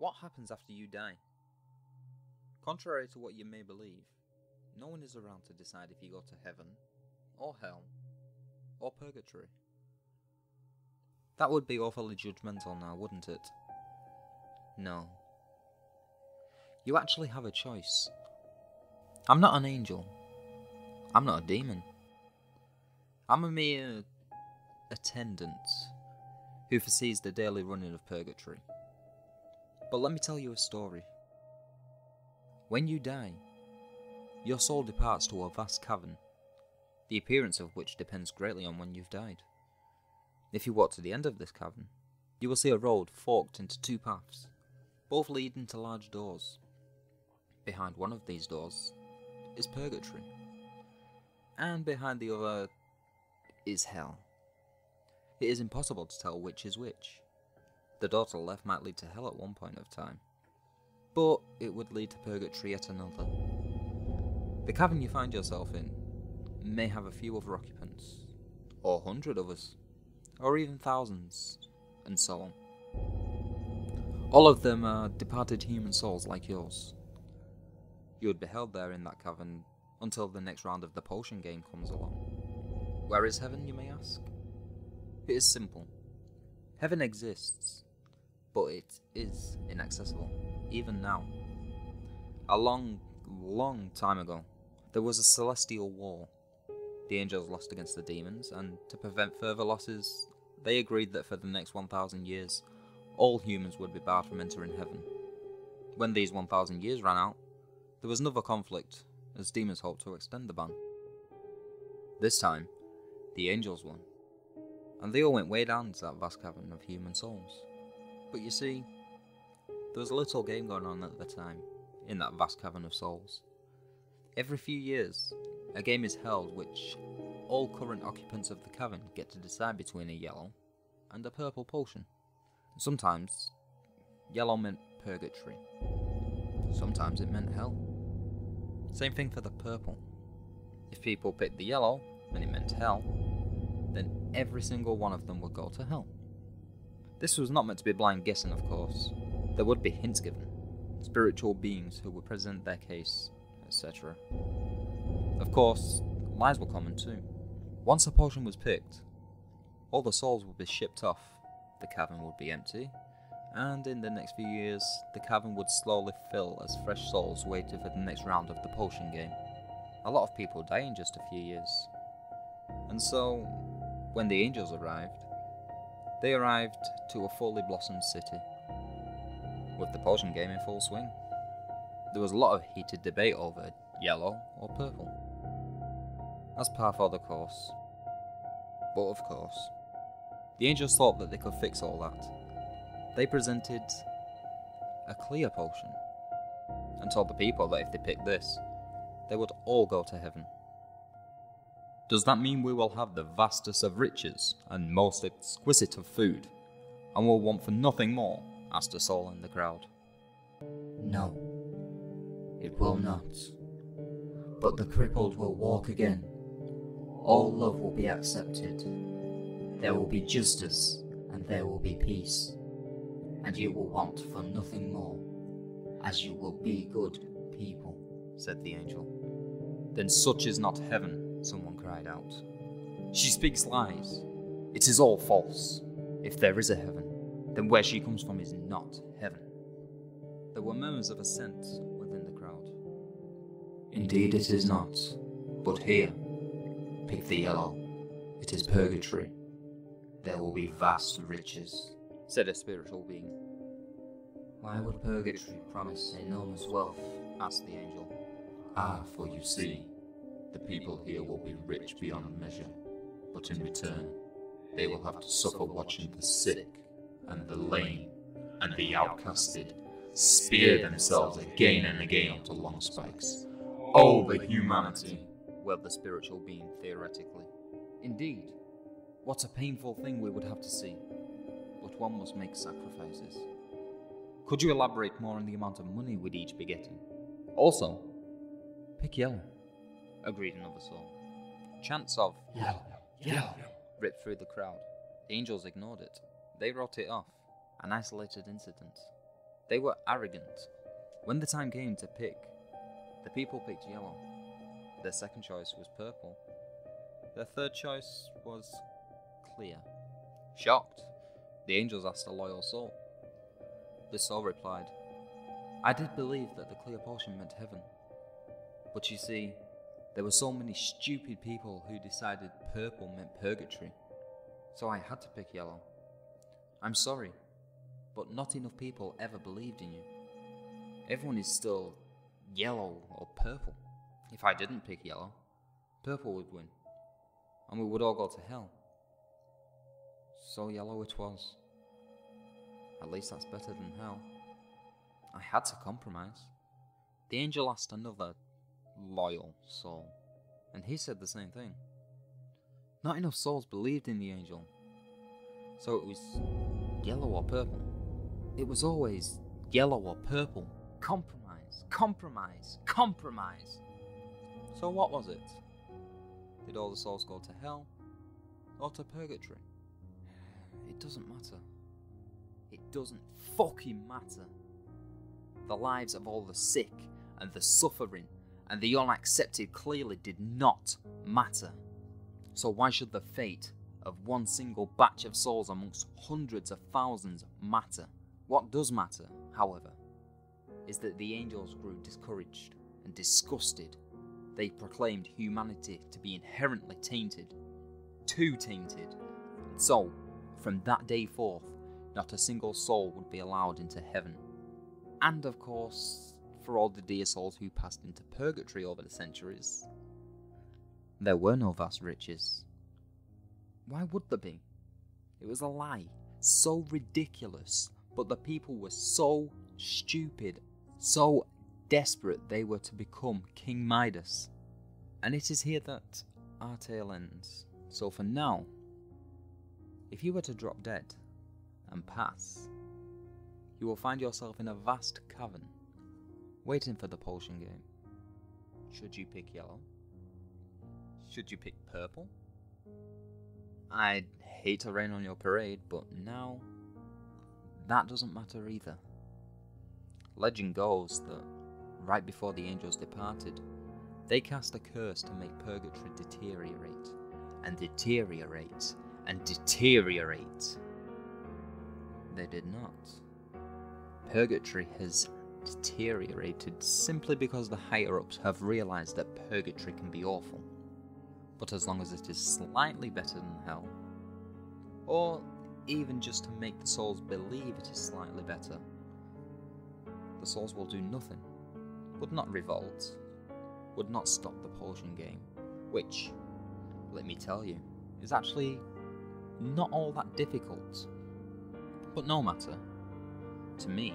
What happens after you die? Contrary to what you may believe, no one is around to decide if you go to heaven, or hell, or purgatory. That would be awfully judgmental now, wouldn't it? No. You actually have a choice. I'm not an angel. I'm not a demon. I'm a mere attendant who foresees the daily running of purgatory. But let me tell you a story. When you die, your soul departs to a vast cavern, the appearance of which depends greatly on when you've died. If you walk to the end of this cavern, you will see a road forked into two paths, both leading to large doors. Behind one of these doors is purgatory, and behind the other is hell. It is impossible to tell which is which. The door to the left might lead to hell at one point of time, but it would lead to purgatory at another. The cavern you find yourself in may have a few other occupants, or 100 others, or even thousands, and so on. All of them are departed human souls like yours. You would be held there in that cavern until the next round of the potion game comes along. Where is heaven, you may ask? It is simple. Heaven exists, but it is inaccessible, even now. A long, long time ago, there was a celestial war. The angels lost against the demons, and to prevent further losses, they agreed that for the next 1,000 years, all humans would be barred from entering heaven. When these 1,000 years ran out, there was another conflict, as demons hoped to extend the ban. This time, the angels won, and they all went way down into that vast cavern of human souls. But you see, there was a little game going on at the time, in that vast cavern of souls. Every few years, a game is held which all current occupants of the cavern get to decide between a yellow and a purple potion. Sometimes, yellow meant purgatory. Sometimes it meant hell. Same thing for the purple. If people picked the yellow, and it meant hell, then every single one of them would go to hell. This was not meant to be blind guessing, of course. There would be hints given, spiritual beings who would present their case, etc. Of course, lies were common too. Once a potion was picked, all the souls would be shipped off, the cavern would be empty, and in the next few years, the cavern would slowly fill as fresh souls waited for the next round of the potion game. A lot of people die in just a few years. And so, when the angels arrived, they arrived to a fully blossomed city, with the potion game in full swing. There was a lot of heated debate over yellow or purple, as par for the course. But of course, the angels thought that they could fix all that. They presented a clear potion, and told the people that if they picked this, they would all go to heaven. Does that mean we will have the vastest of riches and most exquisite of food, and will want for nothing more? Asked a soul in the crowd. No, it will not. But the crippled will walk again. All love will be accepted. There will be justice, and there will be peace. And you will want for nothing more, as you will be good people, said the angel. Then such is not heaven, someone cried out. She speaks lies. It is all false. If there is a heaven, then where she comes from is not heaven. There were murmurs of assent within the crowd. Indeed it is not, but here, pick the yellow. It is purgatory. There will be vast riches, said a spiritual being. Why would purgatory promise enormous wealth? Asked the angel. For you see, the people here will be rich beyond measure, but in return, they will have to suffer watching the sick, and the lame, and the outcasted spear themselves again and again onto long spikes. Oh, the humanity! Wailed the spiritual being theoretically. Indeed, what a painful thing we would have to see. But one must make sacrifices. Could you elaborate more on the amount of money we'd each be getting? Also, pick yellow, agreed another soul. Chants of yellow ripped through the crowd. The angels ignored it. They wrote it off, an isolated incident. They were arrogant. When the time came to pick, the people picked yellow. Their second choice was purple. Their third choice was clear. Shocked, the angels asked a loyal soul. The soul replied, I did believe that the clear portion meant heaven. But you see, there were so many stupid people who decided purple meant purgatory. So I had to pick yellow. I'm sorry, but not enough people ever believed in you. Everyone is still yellow or purple. If I didn't pick yellow, purple would win, and we would all go to hell. So yellow it was. At least that's better than hell. I had to compromise. The angel asked another loyal soul, and he said the same thing. Not enough souls believed in the angel, so it was yellow or purple. It was always yellow or purple. Compromise, compromise, compromise. So what was it? Did all the souls go to hell or to purgatory? It doesn't matter. It doesn't fucking matter. The lives of all the sick and the suffering and the unaccepted clearly did not matter. So why should the fate of one single batch of souls amongst hundreds of thousands matter? What does matter, however, is that the angels grew discouraged and disgusted. They proclaimed humanity to be inherently tainted, too tainted, and so, from that day forth, not a single soul would be allowed into heaven. And of course, for all the dear souls who passed into purgatory over the centuries, there were no vast riches. Why would there be? It was a lie, so ridiculous, but the people were so stupid, so desperate they were to become King Midas. And it is here that our tale ends. So for now, if you were to drop dead and pass, you will find yourself in a vast cavern, waiting for the potion game. Should you pick yellow? Should you pick purple? I'd hate to rain on your parade, but now, that doesn't matter either. Legend goes that right before the angels departed, they cast a curse to make purgatory deteriorate, and deteriorate, and deteriorate. They did not. Purgatory has deteriorated simply because the higher-ups have realised that purgatory can be awful. But as long as it is slightly better than hell, or even just to make the souls believe it is slightly better, the souls will do nothing, would not revolt, would not stop the potion game, which, let me tell you, is actually not all that difficult. But no matter, to me,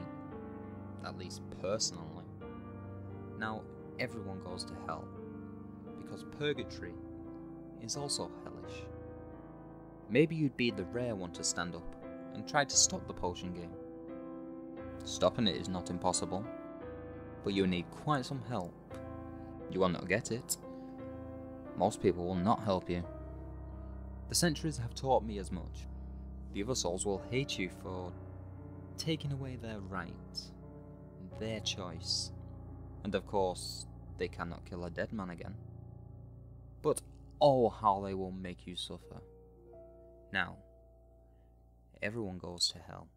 at least personally, now everyone goes to hell, because purgatory is also hellish. Maybe you'd be the rare one to stand up and try to stop the potion game. Stopping it is not impossible, but you need quite some help. You will not get it. Most people will not help you. The centuries have taught me as much. The other souls will hate you for taking away their right, their choice, and of course, they cannot kill a dead man again. But oh, how they will make you suffer. Now, everyone goes to hell,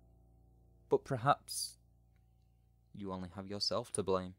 but perhaps you only have yourself to blame.